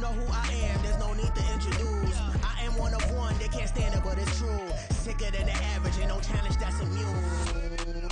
know who I am, there's no need to introduce. I am one of one, they can't stand it, but it's true. Sicker than the average, ain't no challenge that's immune.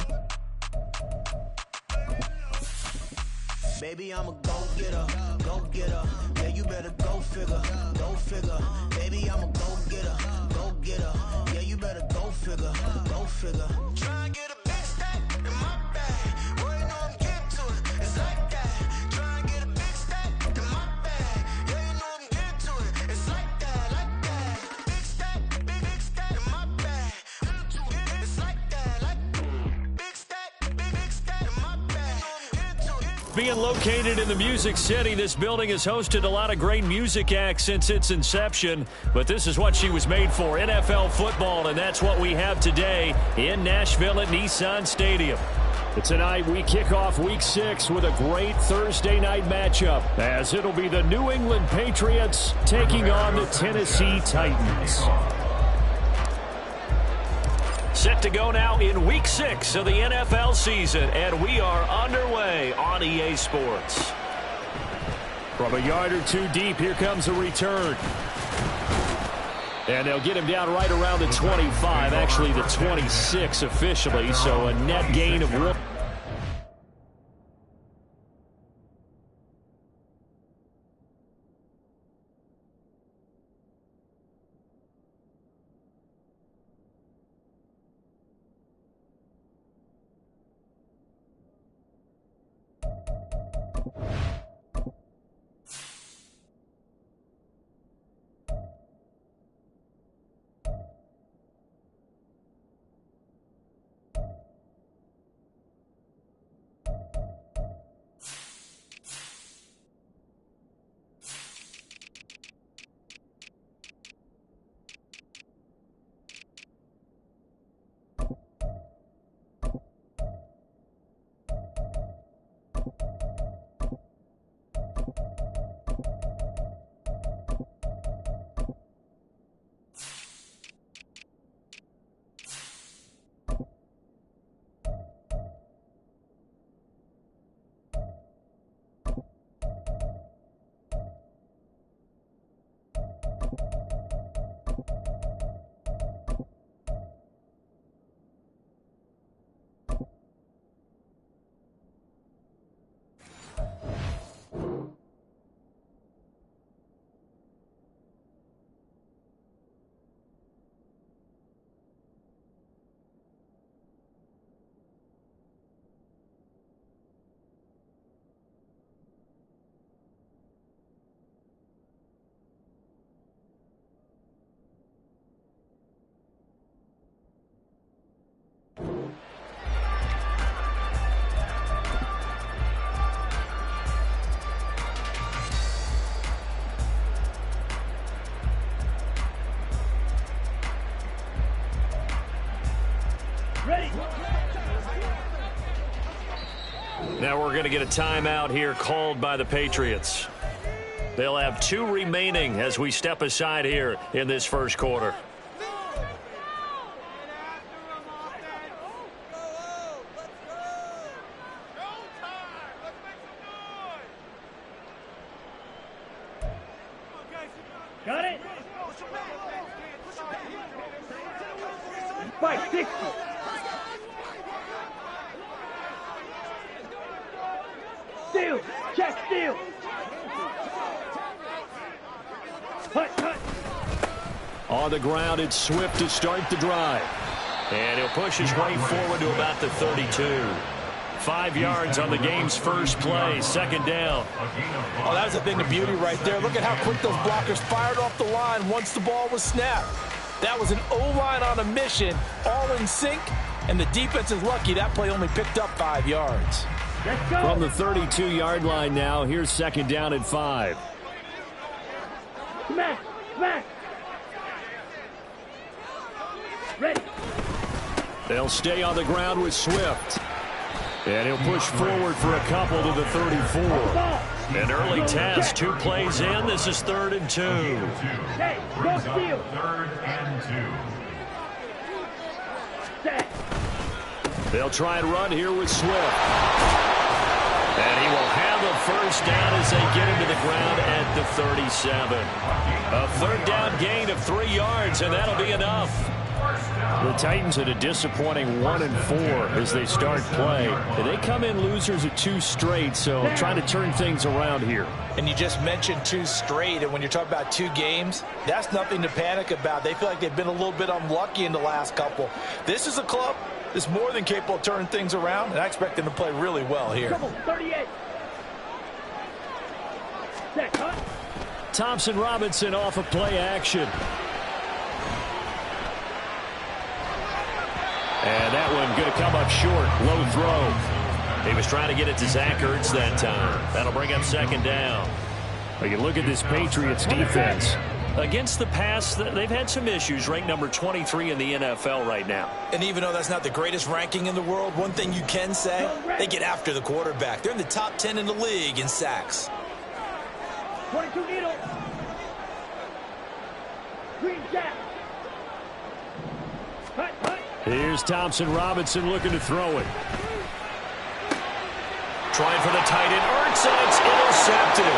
Baby, I'm a go-getter, go-getter. Yeah, you better go figure, go figure. Baby, I'm a go-getter, go-getter. Yeah, you better go figure, go figure. Try and get a big stack in my bag. Well, you know I'm getting to it, it's like that. Try and get a big stack in my bag. Yeah, you know I'm getting to it, it's like that, like that. Big stack in my bag. It's like that, like big stack in my bag. Being located in the Music City, this building has hosted a lot of great music acts since its inception, but this is what she was made for, NFL football, and that's what we have today in Nashville at Nissan Stadium. Tonight, we kick off Week 6 with a great Thursday night matchup, as it'll be the New England Patriots taking on the Tennessee Titans. Set to go now in Week 6 of the NFL season, and we are underway on EA Sports. From a yard or two deep, here comes a return. And they'll get him down right around the 25, actually the 26 officially, so a net gain of 1. Now we're going to get a timeout here called by the Patriots. They'll have 2 remaining as we step aside here in this first quarter. Got it? Fight, 60. Steal, check, steal. Cut. On the ground, it's Swift to start the drive. And he'll push his way forward to about the 32. 5 yards on the game's first play, second down. Oh, that was a thing of beauty right there. Look at how quick those blockers fired off the line once the ball was snapped. That was an O-line on a mission, all in sync, and the defense is lucky that play only picked up 5 yards. Let's go. From the 32-yard line now, here's second down at 5. Smack. Ready. They'll stay on the ground with Swift. And he'll push forward for a couple to the 34. An early test, 2 plays in. This is 3rd and 2. Hey, go steal. 3rd and 2. Set. They'll try and run here with Swift. And he will have the first down as they get into the ground at the 37. A third down gain of 3 yards, and that'll be enough. The Titans at a disappointing 1-4 as they start play. They come in losers of 2 straight, so trying to turn things around here. And you just mentioned 2 straight, and when you're talking about 2 games, that's nothing to panic about. They feel like they've been a little bit unlucky in the last couple. This is a club that's more than capable of turning things around, and I expect them to play really well here. 38. Set, cut. Thompson Robinson off of play action. And that one going to come up short. Low throw. He was trying to get it to Zach Ertz that time. That'll bring up second down. We can look at this Patriots defense. Against the pass, they've had some issues. Ranked number 23 in the NFL right now. And even though that's not the greatest ranking in the world, one thing you can say, they get after the quarterback. They're in the top 10 in the league in sacks. 22 needle. Green jack. Cut, cut. Here's Thompson Robinson looking to throw it. Trying for the tight end. Ertz, and it's intercepted.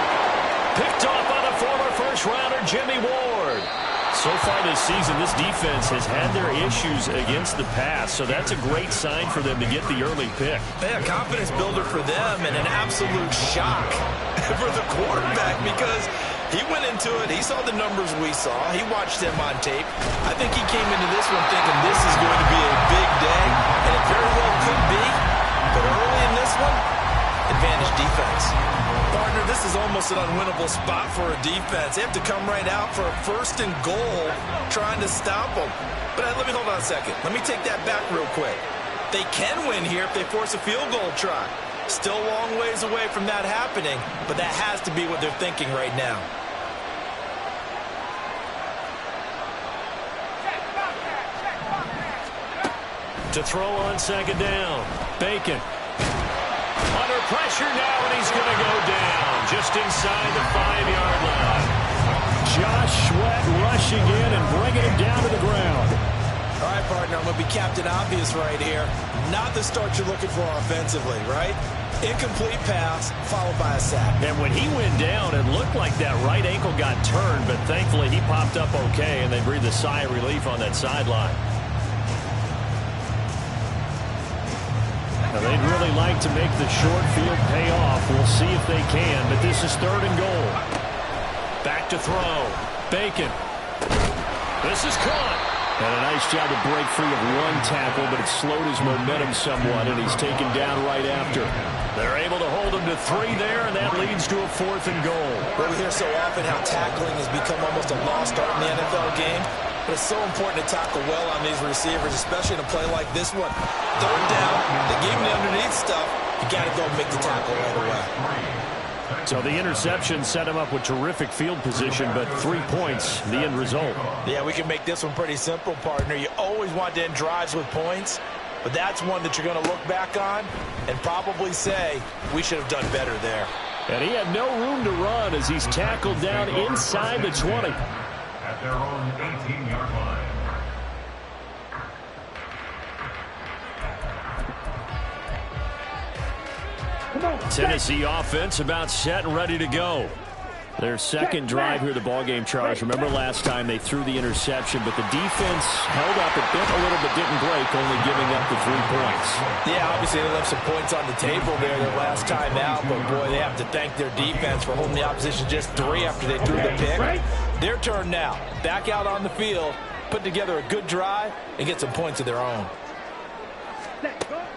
Picked off by the former first-rounder Jimmy Ward. So far this season, this defense has had their issues against the pass, so that's a great sign for them to get the early pick. Yeah, confidence builder for them and an absolute shock for the quarterback because he went into it. He saw the numbers we saw. He watched them on tape. I think he came into this one thinking this is going to be a big day, and it very well could be. But early in this one, advantage defense. Partner, this is almost an unwinnable spot for a defense. They have to come right out for a 1st and goal trying to stop them. But let me hold on a second. Let me take that back real quick. They can win here if they force a field goal try. Still a long ways away from that happening, but that has to be what they're thinking right now. To throw on second down. Bacon. Under pressure now, and he's going to go down just inside the 5-yard line. Josh Sweat rushing in and bringing him down to the ground. All right, partner, I'm going to be Captain Obvious right here. Not the start you're looking for offensively, right? Incomplete pass, followed by a sack. And when he went down, it looked like that right ankle got turned, but thankfully he popped up okay, and they breathed a sigh of relief on that sideline. Now, they'd really like to make the short field pay off. We'll see if they can, but this is 3rd and goal. Back to throw. Bacon. This is caught. And a nice job to break free of 1 tackle, but it slowed his momentum somewhat, and he's taken down right after. They're able to hold him to 3 there, and that leads to a 4th and goal. Well, we hear so often how tackling has become almost a lost art in the NFL game. But it's so important to tackle well on these receivers, especially in a play like this one. 3rd down, they gave him the underneath stuff. You got to go and make the tackle right away. So the interception set him up with terrific field position, but 3 points, the end result. Yeah, we can make this one pretty simple, partner. You always want to end drives with points, but that's one that you're going to look back on and probably say, we should have done better there. And he had no room to run as he's tackled down inside the 20. At their own 18-yard line. Tennessee offense about set and ready to go. Their second drive here, the ballgame, Charles. Remember last time they threw the interception, but the defense held up a bit, a little bit, didn't break, only giving up the 3 points. Yeah, obviously they left some points on the table there their last time out, but boy, they have to thank their defense for holding the opposition just 3 after they threw the pick. Their turn now. Back out on the field, put together a good drive, and get some points of their own.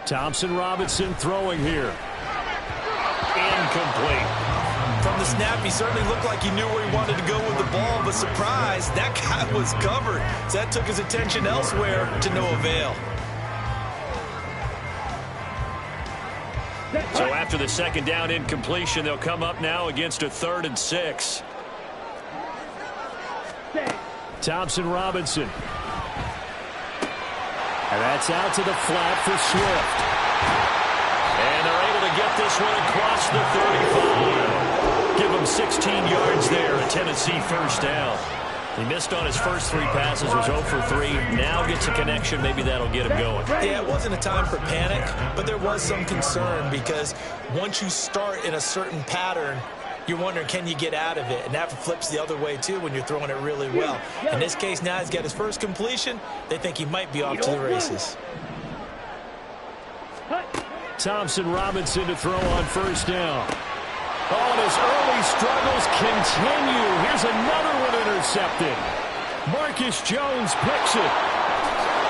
Thompson Robinson throwing here. Incomplete. From the snap, he certainly looked like he knew where he wanted to go with the ball, but surprise, that guy was covered. So that took his attention elsewhere to no avail. So after the second down incompletion, they'll come up now against a 3rd and 6. Thompson Robinson. And that's out to the flat for Swift. And they're able to get this one across the 35. Give them 16 yards there, a Tennessee first down. He missed on his first 3 passes, was 0 for 3. Now gets a connection. Maybe that'll get him going. Yeah, it wasn't a time for panic, but there was some concern because once you start in a certain pattern, you're wondering, can you get out of it? And that flips the other way, too, when you're throwing it really well. In this case, now he's got his first completion. They think he might be off to the races. Thompson Robinson to throw on first down. Oh, and his early struggles continue. Here's another one intercepted. Marcus Jones picks it.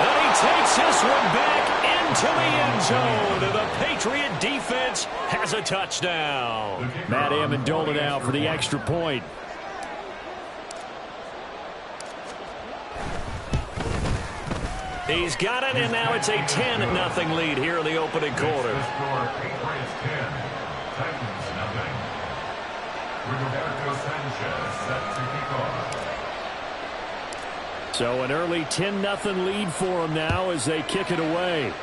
And he takes this one back into the end zone. And the Patriot defense has a touchdown. Matt Amendola now for the extra point. He's got it, and now it's a 10-0 lead here in the opening quarter. So an early 10-0 lead for them now as they kick it away.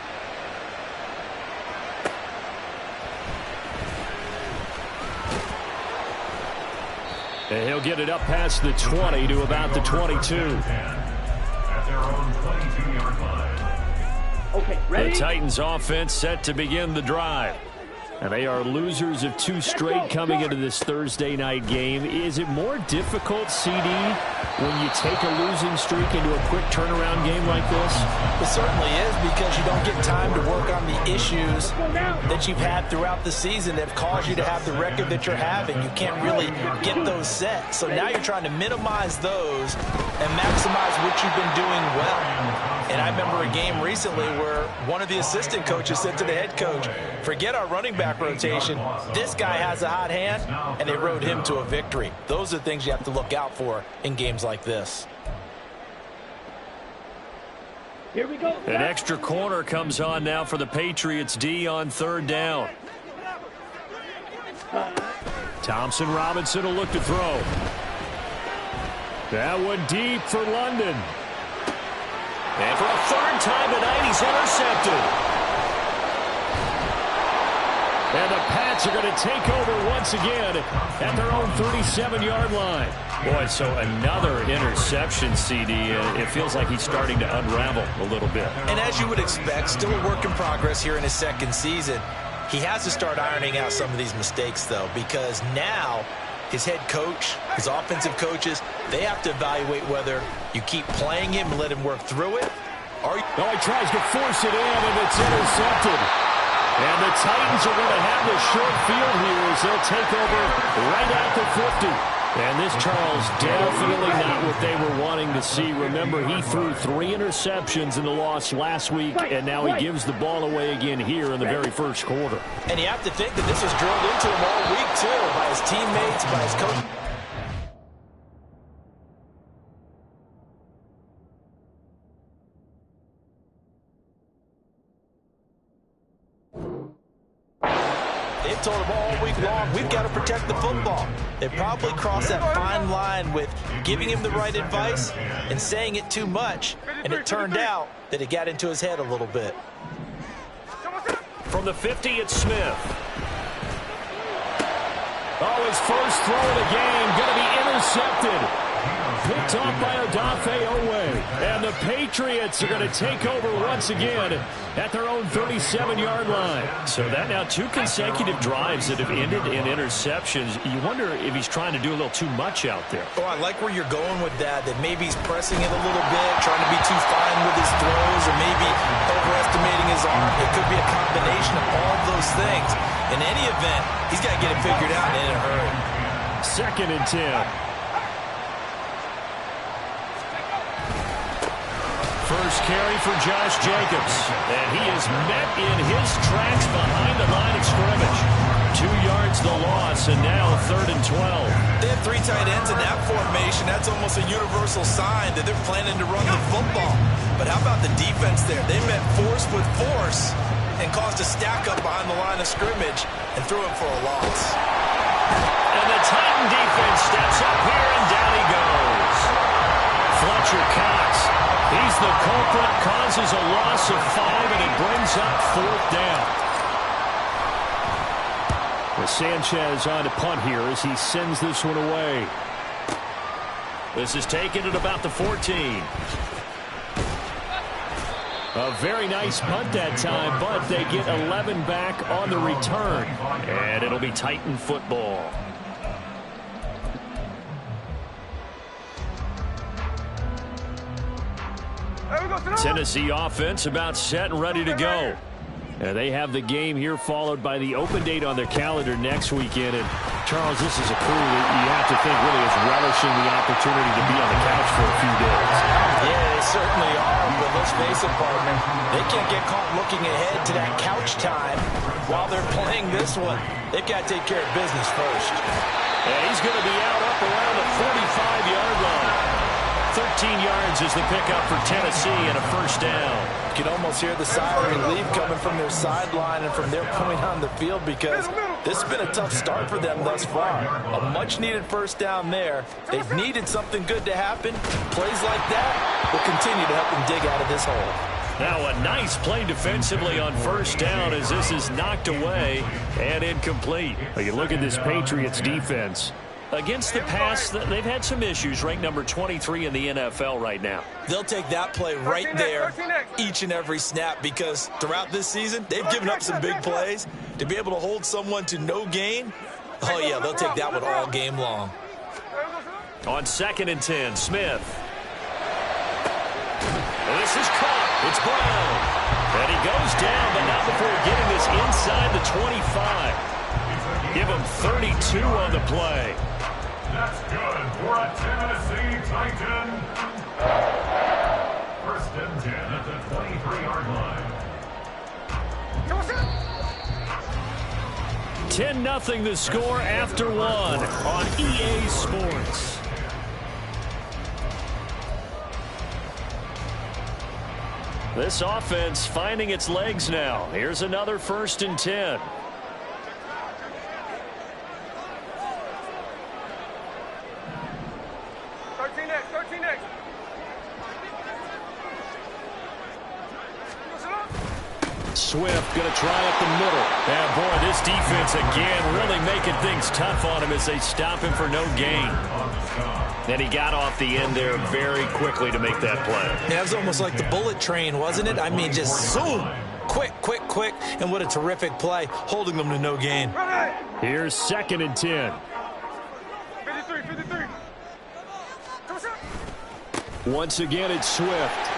And he'll get it up past the 20 to about the 22. At their own 22-yard line. Okay, ready? The Titans offense set to begin the drive. And they are losers of 2 straight coming into this Thursday night game. Is it more difficult, CD, when you take a losing streak into a quick turnaround game like this? It certainly is, because you don't get time to work on the issues that you've had throughout the season that have caused you to have the record that you're having. You can't really get those set. So now you're trying to minimize those and maximize what you've been doing well. And I remember a game recently where one of the assistant coaches said to the head coach, forget our running back rotation. This guy has a hot hand, and they rode him to a victory. Those are things you have to look out for in games like this. Here we go. An extra corner comes on now for the Patriots D on third down. Thompson Robinson will look to throw. That one deep for London. And for a third time tonight, he's intercepted. And the Pats are going to take over once again at their own 37-yard line. Boy, so another interception, CD. It feels like he's starting to unravel a little bit. And as you would expect, still a work in progress here in his second season. He has to start ironing out some of these mistakes, though, because now his head coach, his offensive coaches, they have to evaluate whether you keep playing him and let him work through it. Or he tries to force it in, and it's intercepted. And the Titans are going to have the short field here as they'll take over right at the 50. And this, Charles, definitely not what they were wanting to see. Remember, he threw 3 interceptions in the loss last week, and now he gives the ball away again here in the very first quarter. And you have to think that this was drilled into him all week, too, by his teammates, by his coach. They've told him all week long, we've got to protect the football. They probably crossed that fine line with giving him the right advice and saying it too much, and it turned out that it got into his head a little bit. From the 50, it's Smith. Oh, his first throw of the game going to be intercepted. Picked off by Odafe Owe. And the Patriots are going to take over once again at their own 37-yard line. So that now 2 consecutive drives that have ended in interceptions. You wonder if he's trying to do a little too much out there. Oh, I like where you're going with that maybe he's pressing it a little bit, trying to be too fine with his throws, or maybe overestimating his arm. It could be a combination of all of those things. In any event, he's got to get it figured out in a hurry. 2nd and 10. First carry for Josh Jacobs, and he is met in his tracks behind the line of scrimmage. 2 yards the loss, and now 3rd and 12. They have 3 tight ends in that formation. That's almost a universal sign that they're planning to run the football. But how about the defense there? They met force with force and caused a stack up behind the line of scrimmage and threw him for a loss. And the Titan defense steps up here, and down he goes. Fletcher Cox. He's the culprit, causes a loss of 5, and it brings up 4th down. With Sanchez on to punt here as he sends this one away. This is taken at about the 14. A very nice punt that time, but they get 11 back on the return. And it'll be Titan football. Tennessee offense about set and ready to go. And they have the game here followed by the open date on their calendar next weekend. And Charles, this is a crew that you have to think really is relishing the opportunity to be on the couch for a few days. Yeah, they certainly are. But let's face it, partner, they can't get caught looking ahead to that couch time while they're playing this one. They've got to take care of business first. And he's going to be out up around the 45-yard line. 13 yards is the pickup for Tennessee and a first down. You can almost hear the sigh of relief coming from their sideline and from their point on the field because this has been a tough start for them thus far. A much-needed first down there. They've needed something good to happen. Plays like that will continue to help them dig out of this hole. Now a nice play defensively on first down as this is knocked away and incomplete. You look at this Patriots defense. Against the pass, they've had some issues, ranked number 23 in the NFL right now. They'll take that play right there each and every snap because throughout this season, they've given up some big plays. To be able to hold someone to no gain, oh, yeah, they'll take that one all game long. On 2nd and 10, Smith. This is caught. It's Brown. And he goes down, but not before getting this inside the 25. Give him 32 on the play. That's good for a Tennessee Titan. 1st and 10 at the 23-yard line. 10-0 the score after one on EA Sports. This offense finding its legs now. Here's another 1st and 10. Swift going to try up the middle. And boy, this defense again really making things tough on him as they stop him for no gain. And he got off the end there very quickly to make that play. Yeah, it was almost like the bullet train, wasn't it? I mean, just zoom. Quick, quick, quick. And what a terrific play, holding them to no gain. Here's 2nd and 10. 53. Once again, it's Swift.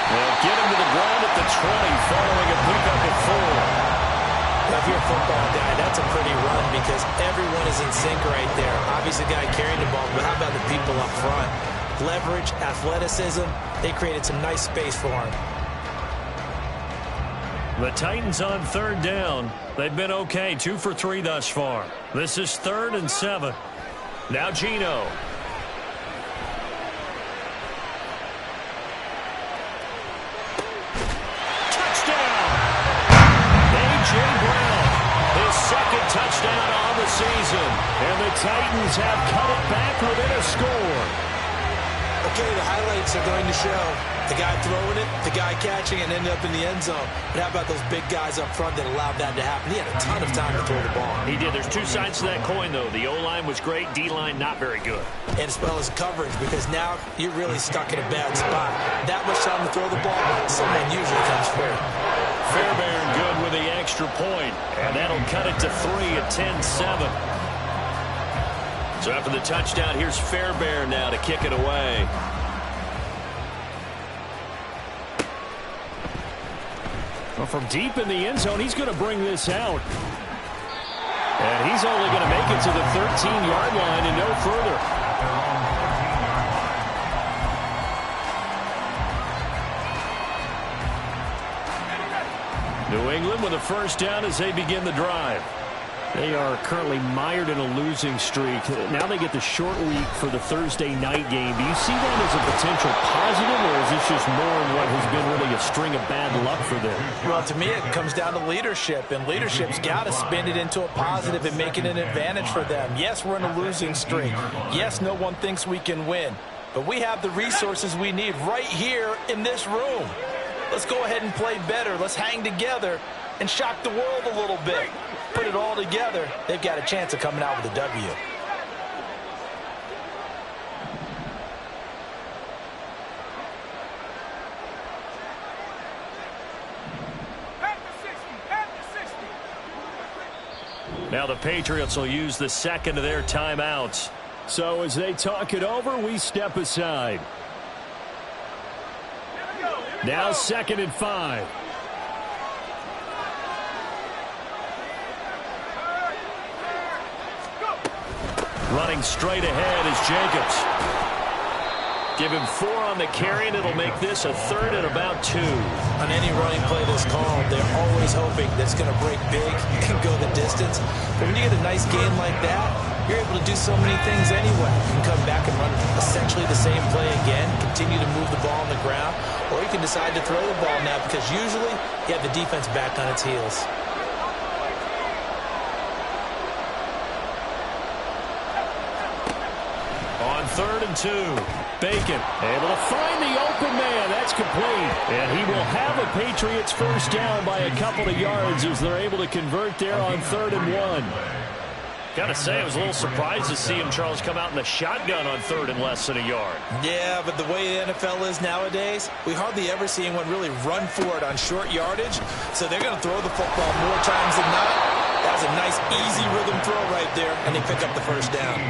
They'll get him to the ground at the 20, following a pickup at 4. Now, if you're a football guy, that's a pretty run because everyone is in sync right there. Obviously, the guy carrying the ball, but how about the people up front? Leverage, athleticism, they created some nice space for him. The Titans on 3rd down. They've been okay, 2 for 3 thus far. This is 3rd and 7. Now Gino. Touchdown on the season, and the Titans have cut it back within a score. Okay, the highlights are going to show the guy throwing it, the guy catching it, and ended up in the end zone. But how about those big guys up front that allowed that to happen? He had a ton of time to throw the ball. He did. There's 2 sides to that coin, though. The O-line was great, D-line not very good. And as well as coverage, because now you're really stuck in a bad spot. That much time to throw the ball, someone usually comes free. Fairbairn good with the extra point, and that'll cut it to 3 at 10-7. So after the touchdown, here's Fairbairn now to kick it away. Well, from deep in the end zone, he's going to bring this out. And he's only going to make it to the 13-yard line and no further. New England with a first down as they begin the drive. They are currently mired in a losing streak. Now they get the short week for the Thursday night game. Do you see that as a potential positive, or is this just more in what has been really a string of bad luck for them? Well, to me, it comes down to leadership, and leadership's got to spin it into a positive and make it an advantage for them. Yes, we're in a losing streak. Yes, no one thinks we can win, but we have the resources we need right here in this room. Let's go ahead and play better. Let's hang together and shock the world a little bit. Put it all together. They've got a chance of coming out with a W. Now the Patriots will use the second of their timeouts. So as they talk it over, we step aside. Now 2nd and 5. Running straight ahead is Jacobs. Give him 4 on the carry, and it'll make this a 3rd and about 2. On any running play that's called, they're always hoping that's going to break big and go the distance. But when you get a nice game like that, you're able to do so many things anyway. You can come back and run essentially the same play again, continue to move the ball on the ground, or you can decide to throw the ball now because usually you have the defense back on its heels. On 3rd and 2, Bacon able to find the open man. That's complete. And he will have a Patriots first down by a couple of yards as they're able to convert there on 3rd and 1. Gotta say, I was a little surprised to see him, Charles, come out in the shotgun on 3rd and less than a yard. Yeah, but the way the NFL is nowadays, we hardly ever see anyone really run for it on short yardage. So they're going to throw the football more times than not. That was a nice, easy rhythm throw right there, and they pick up the first down.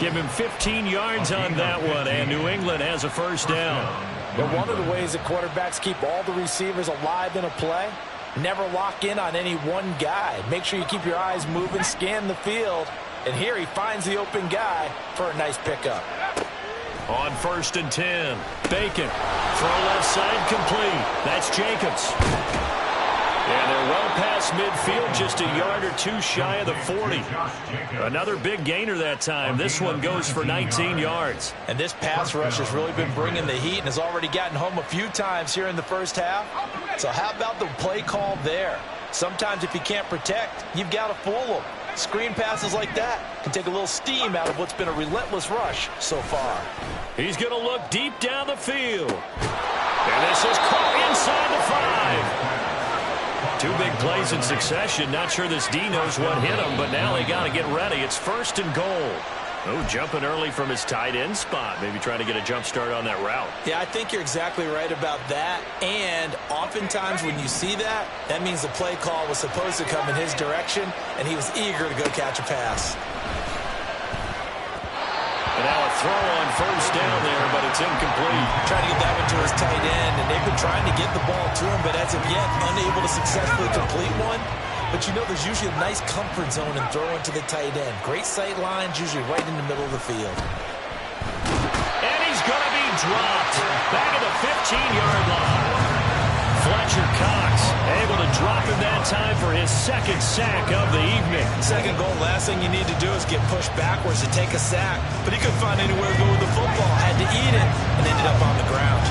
Give him 15 yards on that one, and New England has a first down. But one of the ways that quarterbacks keep all the receivers alive in a play, never lock in on any one guy. Make sure you keep your eyes moving, scan the field. And here he finds the open guy for a nice pickup. On 1st and 10, Bacon. Throw left side complete. That's Jacobs. And they're well past midfield, just a yard or 2 shy of the 40. Another big gainer that time. This one goes for 19 yards. And this pass rush has really been bringing the heat and has already gotten home a few times here in the first half. So how about the play call there? Sometimes if you can't protect, you've got to fool them. Screen passes like that can take a little steam out of what's been a relentless rush so far. He's going to look deep down the field. And this is caught inside the 5. 2 big plays in succession. Not sure this D knows what hit him, but now they got to get ready. It's 1st and goal. Oh, jumping early from his tight end spot. Maybe trying to get a jump start on that route. Yeah, I think you're exactly right about that. And oftentimes when you see that, that means the play call was supposed to come in his direction, and he was eager to go catch a pass. And now a throw on 1st down there, but it's incomplete. Trying to get that one to his tight end, and they've been trying to get the ball to him, but as of yet, unable to successfully complete one. But you know there's usually a nice comfort zone in throwing to the tight end. Great sight lines, usually right in the middle of the field. And he's going to be dropped. Back at the 15-yard line. Fletcher Cox able to drop him that time for his 2nd sack of the evening. Second goal, last thing you need to do is get pushed backwards to take a sack. But he couldn't find anywhere to go with the football. Had to eat it and ended up on the ground.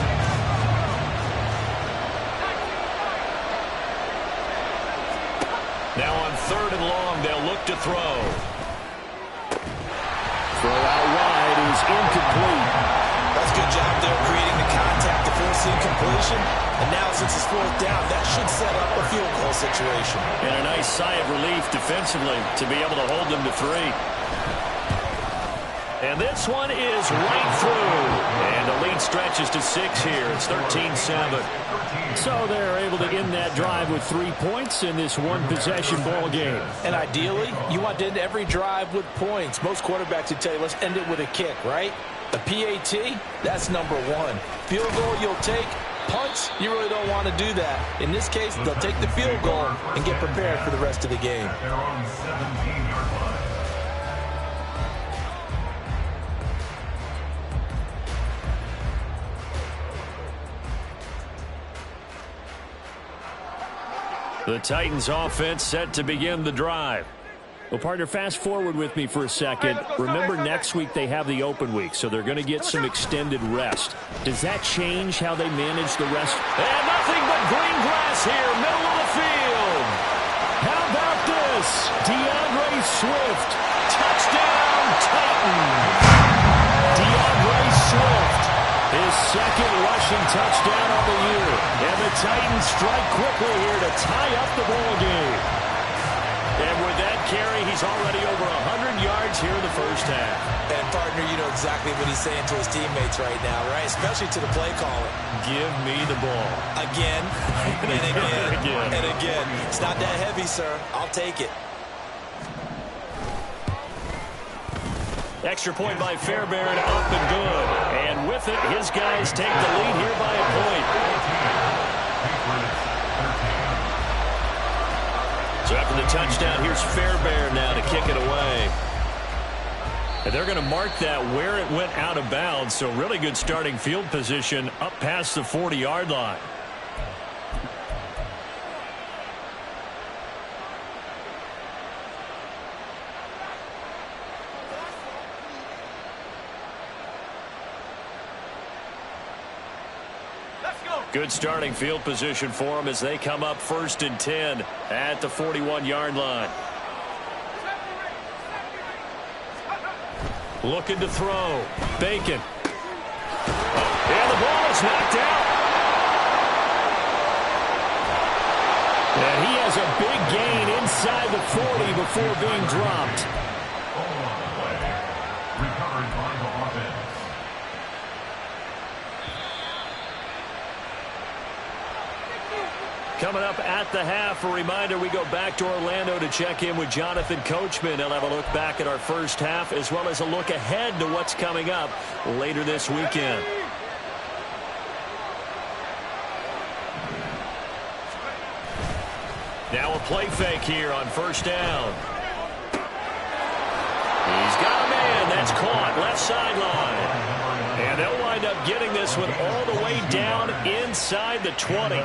Now on 3rd and long, they'll look to throw. Throw out wide is incomplete. That's a good job there creating the contact to force the incompletion. And now since it's 4th down, that should set up a field goal situation. And a nice sigh of relief defensively to be able to hold them to 3. And this one is right through. And the lead stretches to 6 here. It's 13-7. So they're able to end that drive with 3 points in this one-possession ball game. And ideally, you want to end every drive with points. Most quarterbacks would tell you, let's end it with a kick, right? A PAT, that's number 1. Field goal you'll take. Punts, you really don't want to do that. In this case, they'll take the field goal and get prepared for the rest of the game. The Titans offense set to begin the drive. Well, partner, fast forward with me for a second. Remember, next week they have the open week, so they're going to get some extended rest. Does that change how they manage the rest? And nothing but green grass here, middle of the field. How about this? DeAndre Swift. Touchdown, Titans. DeAndre Swift. His 2nd rushing touchdown of the year. And the Titans strike quickly here to tie up the ball game. And with that carry, he's already over 100 yards here in the first half. And, partner, you know exactly what he's saying to his teammates right now, right? Especially to the play caller. Give me the ball. Again, and again, and again. It's not that heavy, sir. I'll take it. Extra point by Fairbairn, up and good. And with it, his guys take the lead here by a point. So after the touchdown, here's Fairbairn now to kick it away. And they're going to mark that where it went out of bounds. So really good starting field position up past the 40-yard line. Good starting field position for them as they come up 1st and 10 at the 41-yard line. Looking to throw. Bacon. And the ball is knocked out. And he has a big gain inside the 40 before being dropped. Coming up at the half, a reminder, we go back to Orlando to check in with Jonathan Coachman. He'll have a look back at our first half as well as a look ahead to what's coming up later this weekend. Now a play fake here on 1st down. He's got a man. That's caught. Left sideline. And they'll wind up getting this one all the way down inside the 20.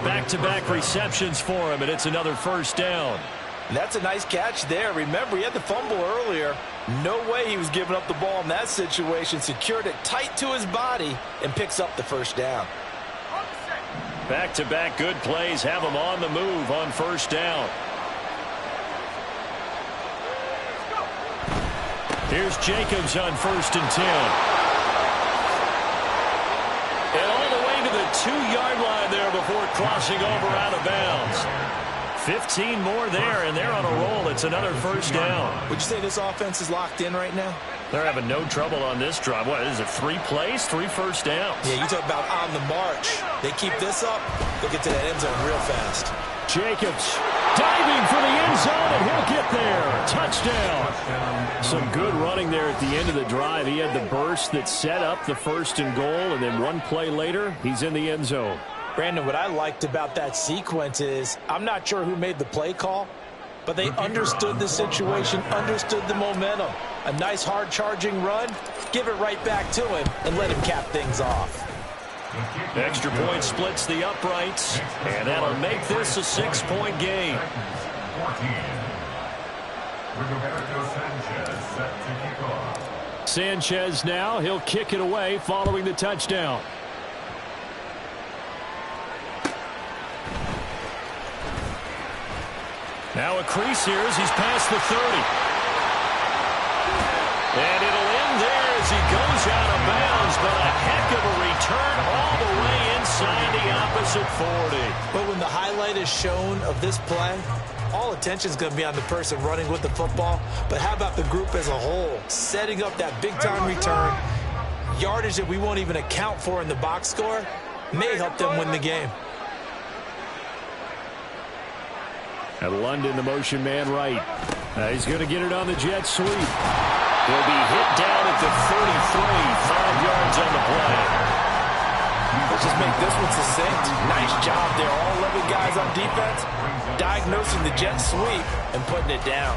Back-to-back receptions for him, and it's another 1st down. That's a nice catch there. Remember, he had the fumble earlier. No way he was giving up the ball in that situation. Secured it tight to his body and picks up the 1st down. Back-to-back good plays have him on the move on 1st down. Here's Jacobs on 1st and 10. And all the way to the 2-yard line there before crossing over out of bounds. 15 more there, and they're on a roll. It's another 1st down. Would you say this offense is locked in right now? They're having no trouble on this drive. What is it, 3 plays, 3 1st downs? Yeah, you talk about on the march. They keep this up, they'll get to that end zone real fast. Jacobs diving for the end zone, and he'll get there. Touchdown. Some good running there at the end of the drive. He had the burst that set up the 1st and goal, and then one play later, he's in the end zone. Brandon, what I liked about that sequence is I'm not sure who made the play call, but they understood the situation, understood the momentum. A nice hard-charging run, give it right back to him, and let him cap things off. Extra point splits the uprights, and that'll make this a 6-point game. Sanchez now, he'll kick it away following the touchdown. Now a crease here as he's past the 30. And it'll end there as he goes out of bounds, but a heck of a return all the way inside the opposite 40. But when the highlight is shown of this play, all attention is going to be on the person running with the football. But how about the group as a whole? Setting up that big-time return, yardage that we won't even account for in the box score, may help them win the game. And London, the motion man right. He's going to get it on the jet sweep. He'll be hit down at the 43, 5 yards on the play. Let's just make this one succinct. Nice job there. All 11 guys on defense diagnosing the jet sweep and putting it down.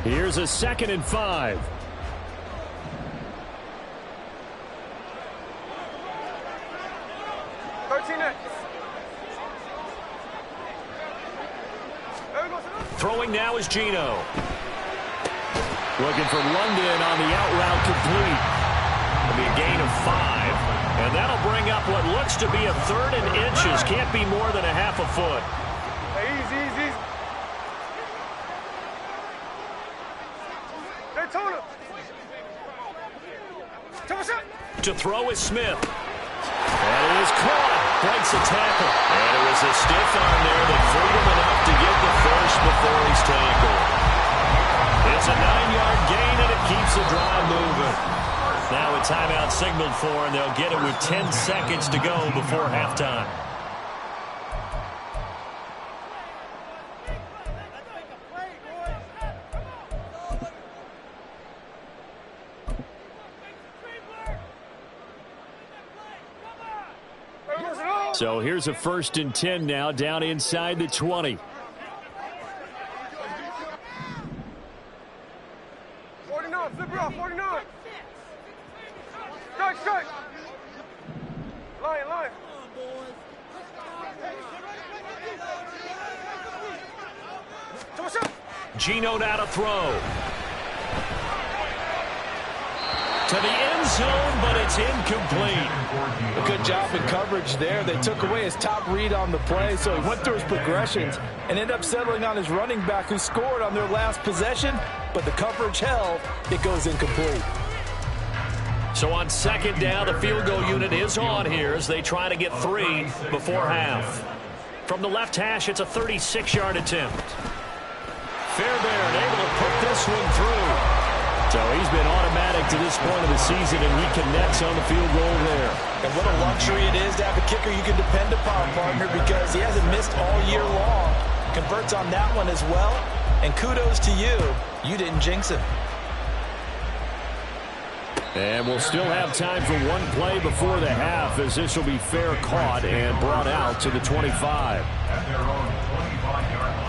Here's a 2nd and 5. Throwing now is Gino. Looking for London on the out route complete. It'll be a gain of 5. And that'll bring up what looks to be a 3rd and inches. Can't be more than a half a foot. Easy, easy. Hey, Tona. To throw is Smith. And it is caught. Breaks a tackle. And it was a stiff arm there that freed him enough to get the first before he's tackled. It's a 9-yard gain, and it keeps the drive moving. Now a timeout signaled for, and they'll get it with 10 seconds to go before halftime. So here's a 1st and 10 now, down inside the 20. 49, flip it off, 49. Strike. Line. Gino now to throw. To the end zone, but it's incomplete. A good job in coverage there. They took away his top read on the play, so he went through his progressions and ended up settling on his running back who scored on their last possession, but the coverage held. It goes incomplete. So on 2nd down, the field goal unit is on here as they try to get 3 before half. From the left hash, it's a 36-yard attempt. Fairbairn able to put this one through. So he's been automatic to this point of the season, and he connects on the field goal there. And what a luxury it is to have a kicker you can depend upon, partner, because he hasn't missed all year long. Converts on that one as well. And kudos to you. You didn't jinx him. And we'll still have time for one play before the half, as this will be fair caught and brought out to the 25. At their own 25-yard line.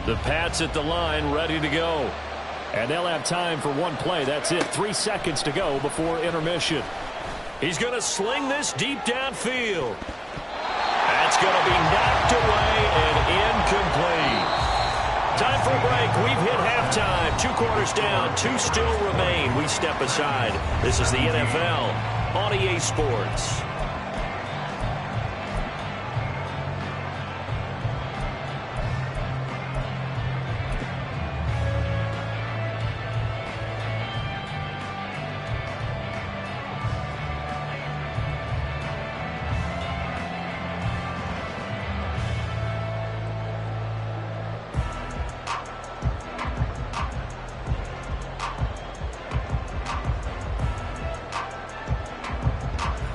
The Pats at the line, ready to go. And they'll have time for one play. That's it. 3 seconds to go before intermission. He's going to sling this deep downfield. That's going to be knocked away and incomplete. Time for a break. We've hit halftime. 2 quarters down. 2 still remain. We step aside. This is the NFL on EA Sports.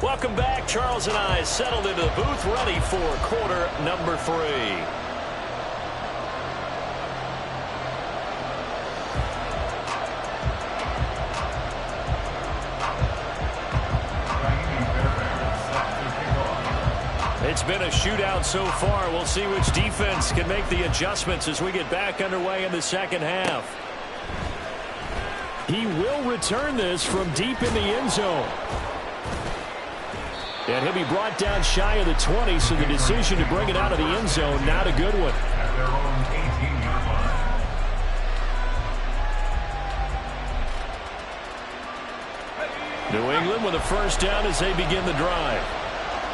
Welcome back. Charles and I settled into the booth, ready for quarter number 3. It's been a shootout so far. We'll see which defense can make the adjustments as we get back underway in the second half. He will return this from deep in the end zone. And he'll be brought down shy of the 20, so the decision to bring it out of the end zone, not a good one. At their own 18-yard line. New England with a first down as they begin the drive.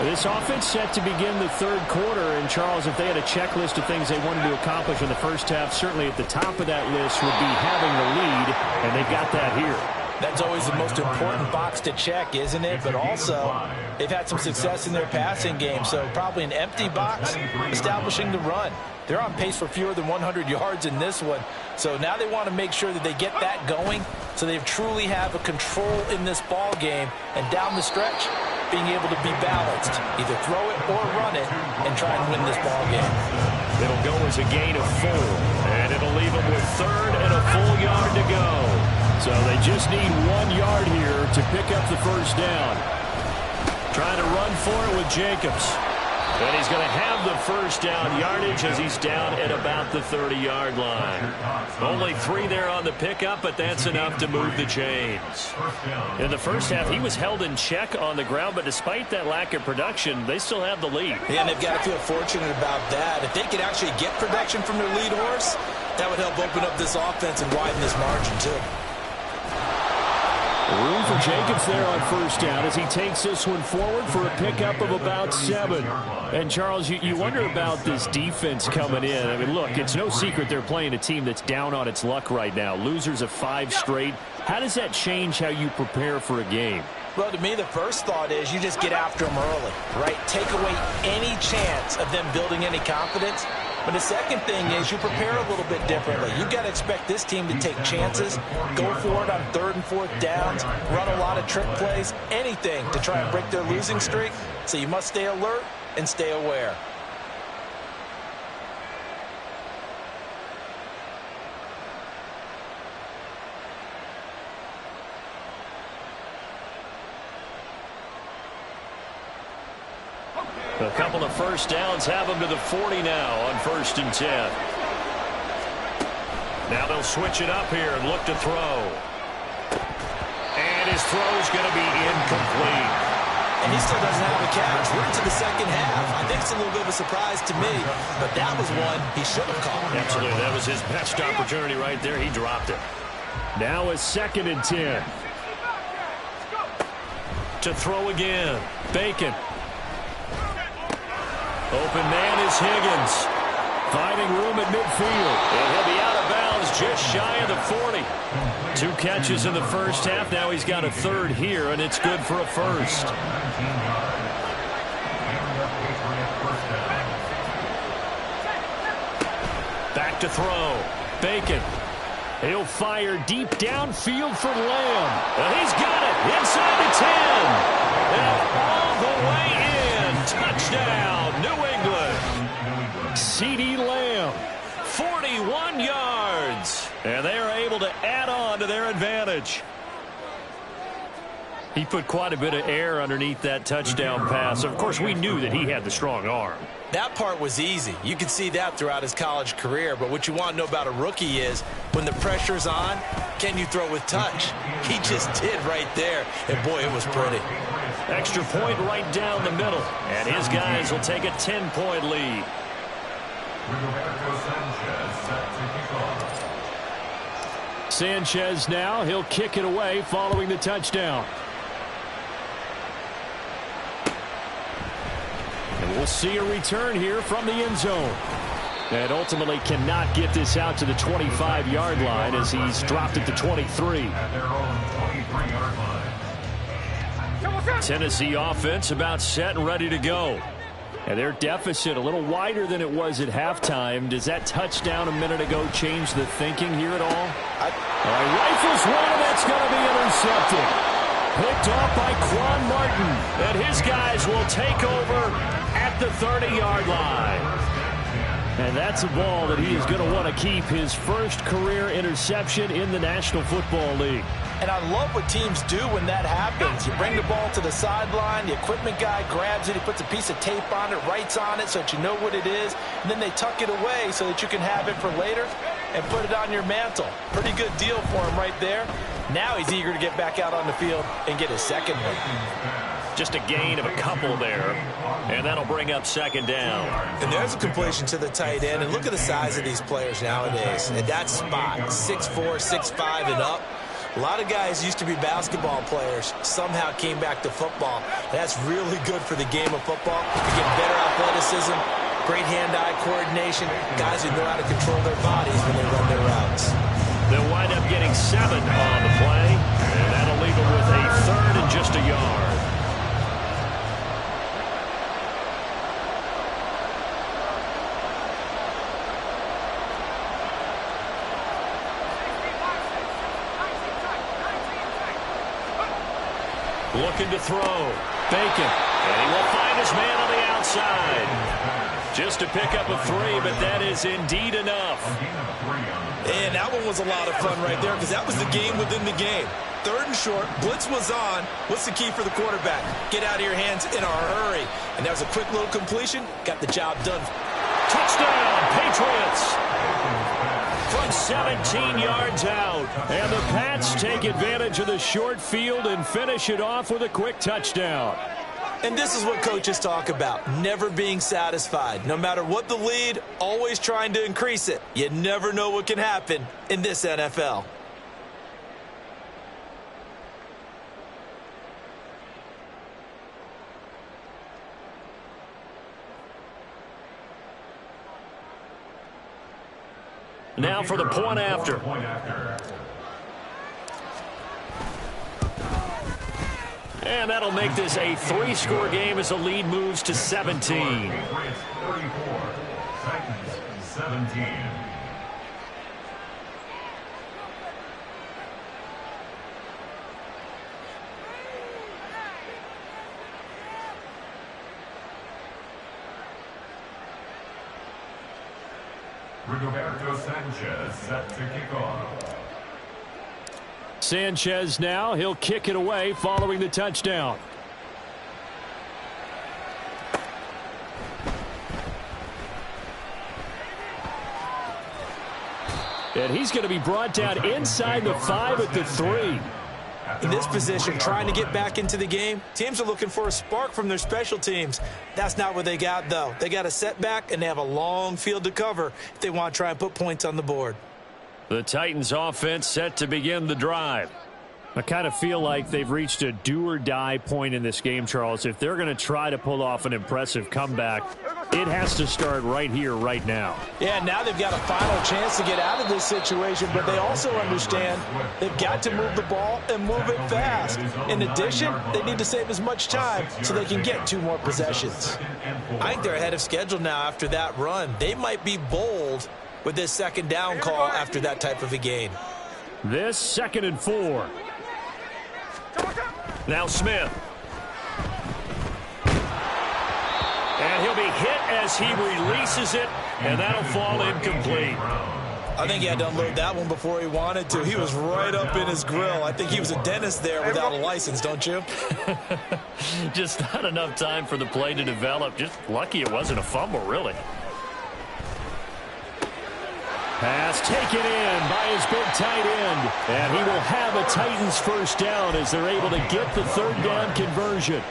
This offense set to begin the 3rd quarter. And, Charles, if they had a checklist of things they wanted to accomplish in the first half, certainly at the top of that list would be having the lead, and they've got that here. That's always the most important box to check, isn't it? But also, they've had some success in their passing game, so probably an empty box establishing the run. They're on pace for fewer than 100 yards in this one, so now they want to make sure that they get that going so they truly have a control in this ball game, and down the stretch, being able to be balanced, either throw it or run it, and try and win this ball game. It'll go as a gain of 4, and it'll leave them with 3rd and a full yard to go. So they just need 1 yard here to pick up the first down. Trying to run for it with Jacobs. And he's going to have the first down yardage as he's down at about the 30-yard line. Only 3 there on the pickup, but that's enough to move the chains. In the first half, he was held in check on the ground, but despite that lack of production, they still have the lead. Yeah, and they've got to feel fortunate about that. If they could actually get production from their lead horse, that would help open up this offense and widen this margin, too. Room for Jacobs there on first down as he takes this one forward for a pickup of about 7. And, Charles, you wonder about this defense coming in. I mean, look, it's no secret they're playing a team that's down on its luck right now. Losers of 5 straight. How does that change how you prepare for a game? Well, to me, the first thought is you just get after them early, right? Take away any chance of them building any confidence. But the second thing is you prepare a little bit differently. You've got to expect this team to take chances, go for it on 3rd and 4th downs, run a lot of trick plays, anything to try and break their losing streak. So you must stay alert and stay aware. A couple of first downs have them to the 40 now on 1st and 10. Now they'll switch it up here and look to throw. And his throw's going to be incomplete. And he still doesn't have a catch. We're into the second half. I think it's a little bit of a surprise to me, but that was one he should have caught. Absolutely. That was his best opportunity right there. He dropped it. Now a 2nd and 10. To throw again. Bacon. Open man is Higgins. Finding room at midfield. And he'll be out of bounds just shy of the 40. 2 catches in the first half. Now he's got a 3rd here, and it's good for a 1st. Back to throw. Bacon. He'll fire deep downfield for Lamb. And he's got it inside the 10. And all the way in. Touchdown, New England. CeeDee Lamb, 41 yards. And they are able to add on to their advantage. He put quite a bit of air underneath that touchdown pass. Of course, we knew that he had the strong arm. That part was easy. You could see that throughout his college career. But what you want to know about a rookie is when the pressure's on, can you throw with touch? He just did right there. And, boy, it was pretty. Extra point right down the middle. And his guys will take a 10-point lead. Sanchez now. He'll kick it away following the touchdown. And we'll see a return here from the end zone. And ultimately cannot get this out to the 25-yard line as he's dropped it to 23. Tennessee offense about set and ready to go. And their deficit a little wider than it was at halftime. Does that touchdown a minute ago change the thinking here at all? Rifles one, and that's going to be intercepted. Picked off by Quan Martin. And his guys will take over at the 30-yard line. And that's a ball that he is going to want to keep, his first career interception in the National Football League. And I love what teams do when that happens. You bring the ball to the sideline, the equipment guy grabs it, he puts a piece of tape on it, writes on it so that you know what it is, and then they tuck it away so that you can have it for later and put it on your mantle. Pretty good deal for him right there. Now he's eager to get back out on the field and get his second one. Just a gain of a couple there, and that'll bring up 2nd down. And there's a completion to the tight end, and look at the size of these players nowadays. At that spot, 6'4", 6'5", and up. A lot of guys used to be basketball players, somehow came back to football. That's really good for the game of football. You get better athleticism, great hand-eye coordination, guys who know how to control their bodies when they run their routes. They'll wind up getting 7 on the play, and that'll leave them with a 3rd and just a yard. Looking to throw. Bacon. And he will find his man on the outside. Just to pick up a 3, but that is indeed enough. And that one was a lot of fun right there because that was the game within the game. 3rd and short. Blitz was on. What's the key for the quarterback? Get out of your hands in a hurry. And that was a quick little completion. Got the job done. Touchdown, Patriots. From 17 yards out. And the Pats take advantage of the short field and finish it off with a quick touchdown. And this is what coaches talk about, never being satisfied. No matter what the lead, always trying to increase it. You never know what can happen in this NFL. Now for the point after. And that'll make this a 3-score game as the lead moves to 17. 17. Rigoberto Sanchez set to kick off. Sanchez now, he'll kick it away following the touchdown. And he's going to be brought down inside the 5 at the 3. In this position, trying to get back into the game, teams are looking for a spark from their special teams. That's not what they got, though. They got a setback, and they have a long field to cover if they want to try and put points on the board. The Titans offense set to begin the drive. I kind of feel like they've reached a do-or-die point in this game, Charles. If they're going to try to pull off an impressive comeback, it has to start right here, right now. Yeah, now they've got a final chance to get out of this situation, but they also understand they've got to move the ball and move it fast. In addition, they need to save as much time so they can get 2 more possessions. I think they're ahead of schedule now after that run. They might be bold with this second down call after that type of a gain. This 2nd and 4. Now Smith. And he'll be hit as he releases it, and that'll fall incomplete. I think he had to unload that one before he wanted to. He was right up in his grill. I think he was a dentist there without a license, don't you? Just not enough time for the play to develop. Just lucky it wasn't a fumble, really. Pass taken in by his big tight end. And he will have a Titans first down as they're able to get the 3rd down conversion.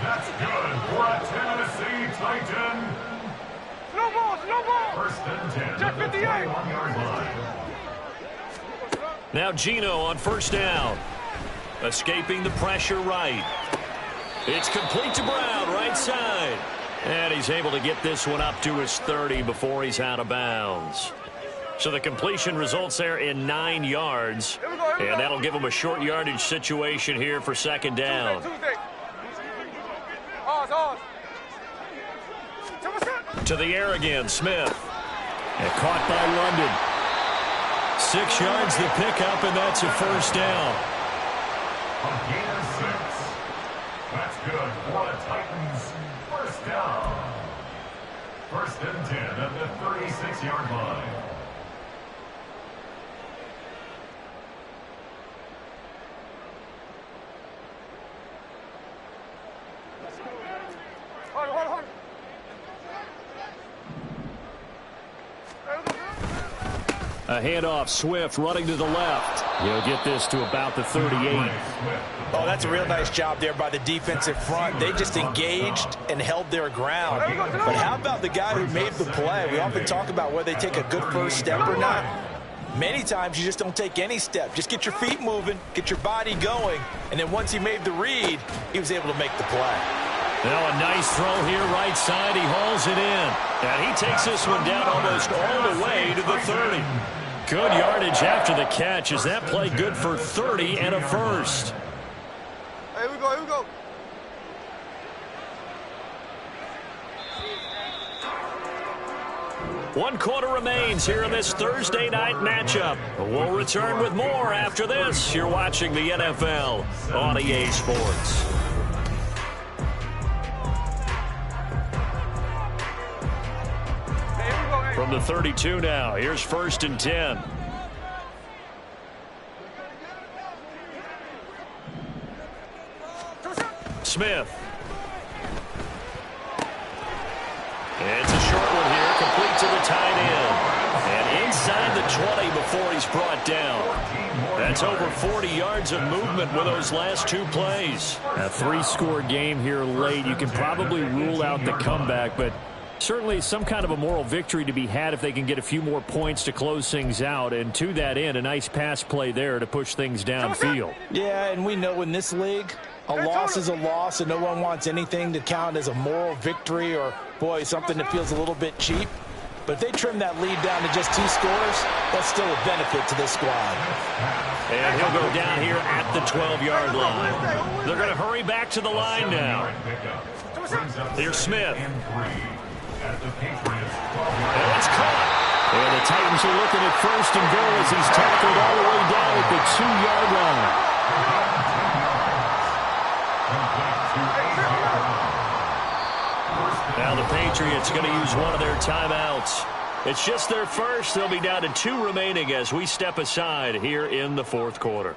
That's good for a Tennessee Titan. No ball, no ball. 1st and 10 Check at the 58. 21-yard line. Now Geno on 1st down. Escaping the pressure right. It's complete to Brown, right side. And he's able to get this one up to his 30 before he's out of bounds. So the completion results there in 9 yards. And that'll give him a short yardage situation here for 2nd down. To the air again, Smith. And caught by London. 6 yards the pickup, and that's a first down. A gain of 6. That's good for the Titans. First down. 1st and 10 at the 36-yard line. Hold. A handoff, Swift running to the left. He'll get this to about the 38. Oh, that's a real nice job there by the defensive front. They just engaged and held their ground. But how about the guy who made the play? We often talk about whether they take a good first step or not. Many times you just don't take any step. Just get your feet moving, get your body going, and then once he made the read, he was able to make the play. Now a nice throw here right side. He hauls it in. And he takes this one down almost all the way to the 30. Good yardage after the catch. Is that play good for 30 and a first? Here we go. 1 quarter remains here in this Thursday night matchup. We'll return with more after this. You're watching the NFL on EA Sports. From the 32 now, here's 1st and 10. Smith. It's a short one here, complete to the tight end. And inside the 20 before he's brought down. That's over 40 yards of movement with those last 2 plays. A 3-score game here late. You can probably rule out the comeback, but certainly some kind of a moral victory to be had if they can get a few more points to close things out. And to that end, a nice pass play there to push things downfield. Yeah, and we know in this league, a loss is a loss, and no one wants anything to count as a moral victory or, boy, something that feels a little bit cheap. But if they trim that lead down to just 2 scores, that's still a benefit to this squad. And he'll go down here at the 12-yard line. They're going to hurry back to the line now. Here's Smith. at the Patriots 12. And it's caught. And the Titans are looking at first and goal as he's tackled all the way down at the 2-yard line. Now the Patriots going to use one of their timeouts. It's just their first. They'll be down to 2 remaining as we step aside here in the fourth quarter.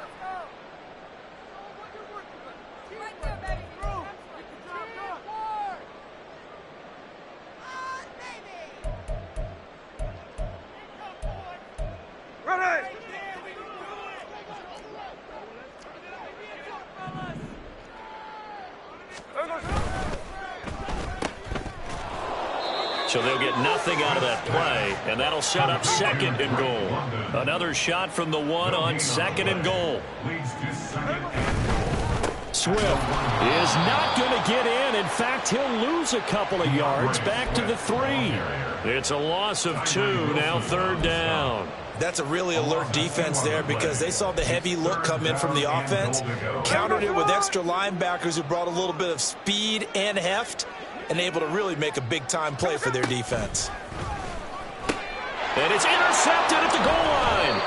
So they'll get nothing out of that play, and that'll set up second and goal. Another shot from the 1 on second and goal. Swift is not going to get in. In fact, he'll lose a couple of yards back to the 3. It's a loss of 2, now third down. That's a really alert defense there because they saw the heavy look come in from the offense, countered it with extra linebackers who brought a little bit of speed and heft, and able to really make a big-time play for their defense. And it's intercepted at the goal line.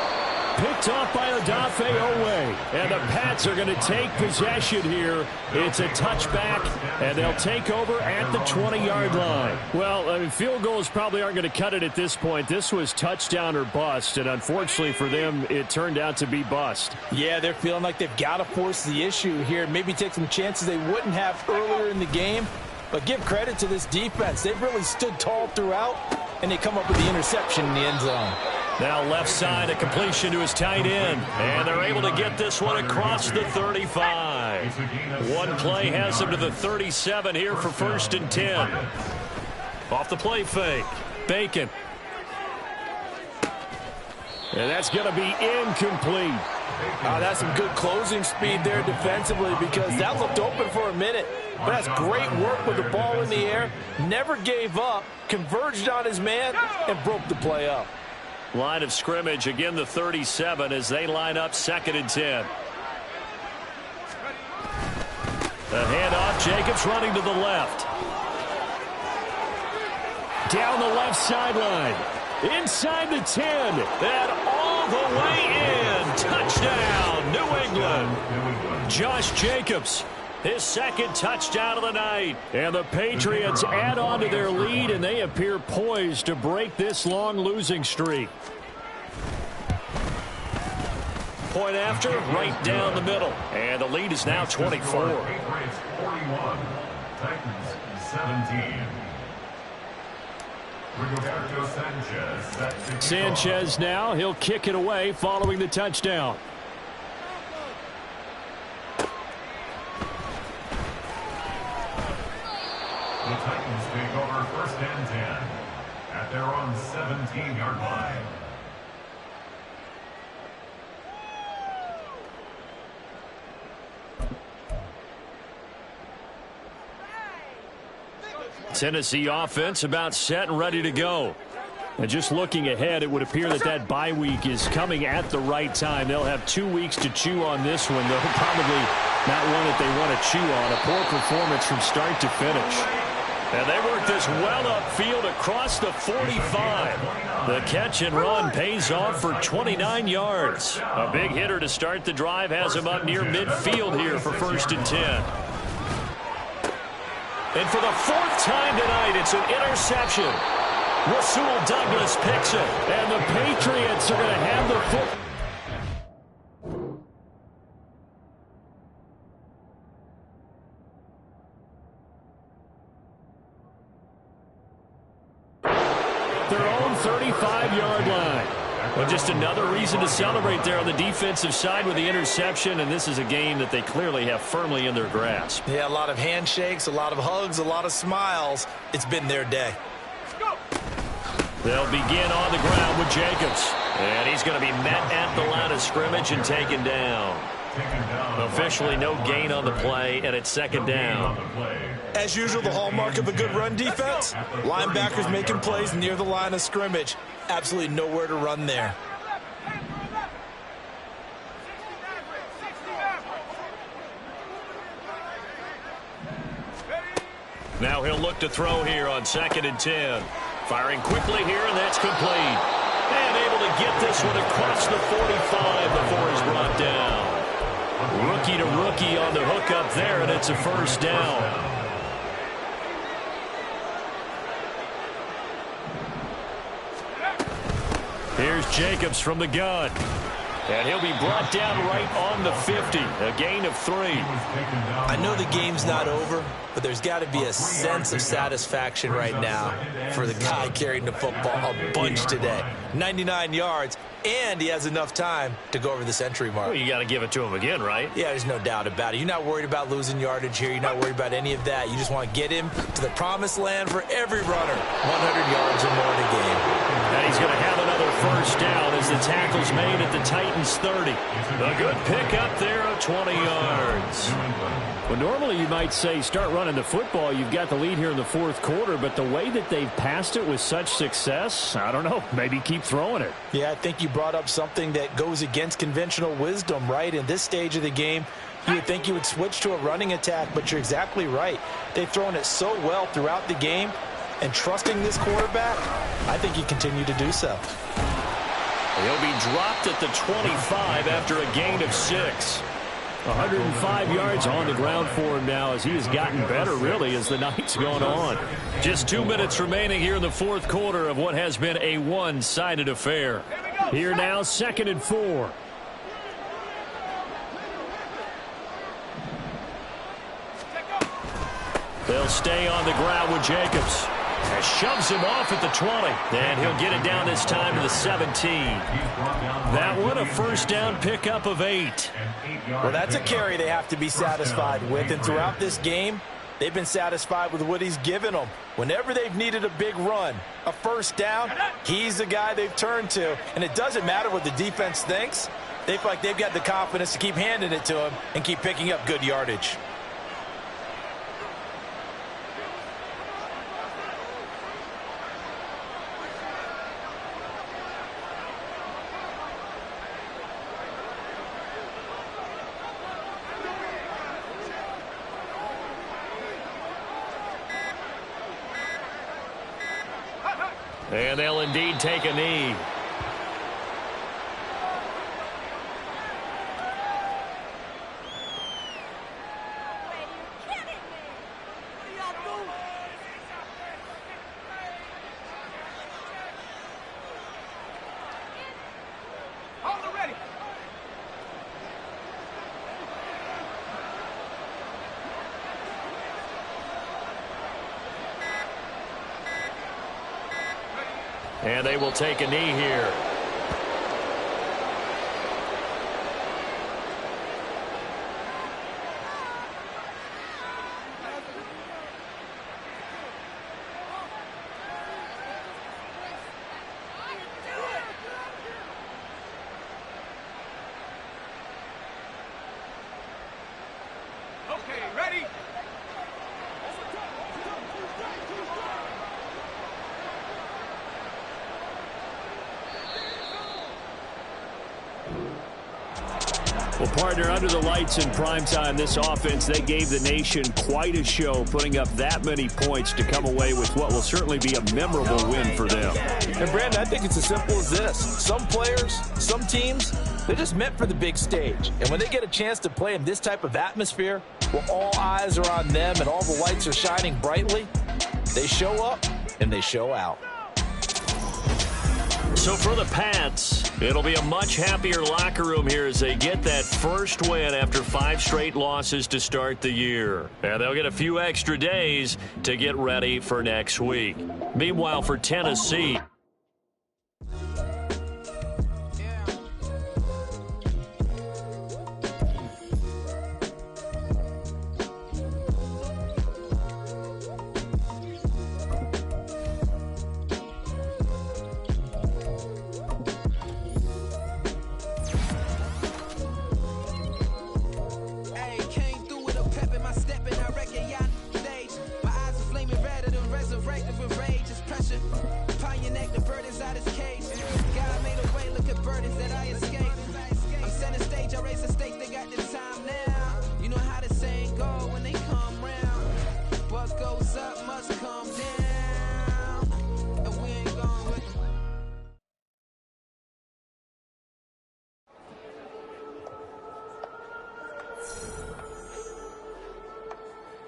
Picked off by Odafe Owe. And the Pats are going to take possession here. It's a touchback, and they'll take over at the 20-yard line. Well, I mean, field goals probably aren't going to cut it at this point. This was touchdown or bust, and unfortunately for them, it turned out to be bust. Yeah, they're feeling like they've got to force the issue here, maybe take some chances they wouldn't have earlier in the game. But give credit to this defense. They've really stood tall throughout, and they come up with the interception in the end zone. Now left side, a completion to his tight end. And they're able to get this one across the 35. One play has them to the 37 here for first and 10. Off the play fake. Bacon. And that's going to be incomplete. That's some good closing speed there defensively because that looked open for a minute. But that's great work with the ball in the air. Never gave up, converged on his man, and broke the play up. Line of scrimmage, again the 37 as they line up second and 10. The handoff, Jacobs running to the left. Down the left sideline. Inside the 10. And all the way in. Touchdown, New England. Josh Jacobs, his second touchdown of the night. And the Patriots add on to their lead, and they appear poised to break this long losing streak. Point after, right down the middle. And the lead is now 24. Patriots 41, Titans 17. Rigoberto Sanchez. Sanchez now, he'll kick it away following the touchdown. The Titans take over first and 10 at their own 17-yard line. Tennessee offense about set and ready to go. And just looking ahead, it would appear that that bye week is coming at the right time. They'll have 2 weeks to chew on this one, though probably not one that they want to chew on. A poor performance from start to finish. And they work this well upfield across the 45. The catch and run pays off for 29 yards. A big hitter to start the drive has him up near midfield here for first and 10. And for the 4th time tonight, it's an interception. Rasul Douglas picks it. And the Patriots are going to have the football. Their own 35-yard line. Well, just another reason to celebrate there on the defensive side with the interception, and this is a game that they clearly have firmly in their grasp. Yeah, a lot of handshakes, a lot of hugs, a lot of smiles. It's been their day. They'll begin on the ground with Jacobs. And he's going to be met at the line of scrimmage and taken down. Officially no gain on the play, and it's second down. As usual, the hallmark of a good run defense, linebackers making plays near the line of scrimmage. Absolutely nowhere to run there. Now he'll look to throw here on 2nd and 10. Firing quickly here, and that's complete. And able to get this one across the 45 before he's brought down. Rookie to rookie on the hook up there, and it's a first down. Here's Jacobs from the gun. And he'll be brought down right on the 50. A gain of 3. I know the game's not over, but there's got to be a sense of satisfaction right now for the guy carrying the football a bunch today. 99 yards, and he has enough time to go over the century mark. Well, you got to give it to him again, right? Yeah, there's no doubt about it. You're not worried about losing yardage here. You're not worried about any of that. You just want to get him to the promised land for every runner. 100 yards or more in a game. And he's going to have another first down as the tackle's made at the Titans' 30. A good pick up there of 20 yards. Well, normally you might say start running the football. You've got the lead here in the 4th quarter, but the way that they've passed it with such success, I don't know, maybe keep throwing it. Yeah, I think you brought up something that goes against conventional wisdom, right? In this stage of the game, you would think you would switch to a running attack, but you're exactly right. They've thrown it so well throughout the game, and trusting this quarterback, I think he continue to do so. He'll be dropped at the 25 after a gain of 6. 105 yards on the ground for him now as he has gotten better, really, as the night's gone on. Just 2 minutes remaining here in the 4th quarter of what has been a one-sided affair. Here now, 2nd and 4. They'll stay on the ground with Jacobs. And shoves him off at the 20. And he'll get it down this time to the 17. That one a first down pickup of 8. Well, that's a carry they have to be satisfied with. And throughout this game, they've been satisfied with what he's given them. Whenever they've needed a big run, a first down, he's the guy they've turned to. And it doesn't matter what the defense thinks. They feel like they've got the confidence to keep handing it to him and keep picking up good yardage. And they'll indeed take a knee. And they will take a knee here. Okay, ready? Well, partner, under the lights in primetime, this offense, they gave the nation quite a show, putting up that many points to come away with what will certainly be a memorable win for them. And, Brandon, I think it's as simple as this. Some players, some teams, they're just meant for the big stage. And when they get a chance to play in this type of atmosphere, where all eyes are on them and all the lights are shining brightly, they show up and they show out. So for the Pats, it'll be a much happier locker room here as they get that first win after 5 straight losses to start the year. And they'll get a few extra days to get ready for next week. Meanwhile, for Tennessee, Your neck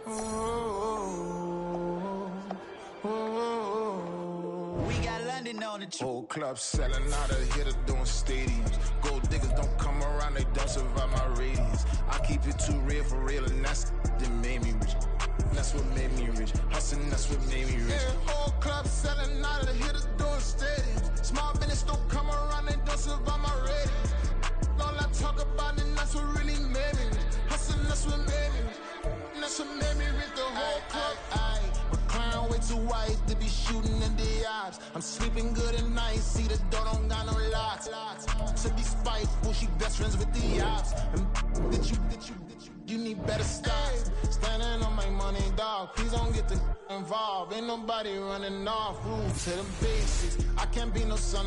We got London on the Whole club selling out of hitter doing stadiums. Gold diggers don't come around, they don't survive my radius. I keep it too real for real, and that's that made me rich. That's what made me rich. Hustling, that's what made me rich. Yeah, whole club selling out of hitters doing stadiums. Small business don't come around, they don't survive my radius. All I talk about, and that's what really made me rich. Hustling, that's what made me rich. And that's what made me rich. The whole club. My crown way too white to be shooting in the eyes. I'm sleeping good at night. See the door don't got no locks. To be spiteful, she best friends with the ops. And you need better stops. Standing on my money, dog. Please don't get the involved. Ain't nobody running off. Rules to the basics. I can't be no son of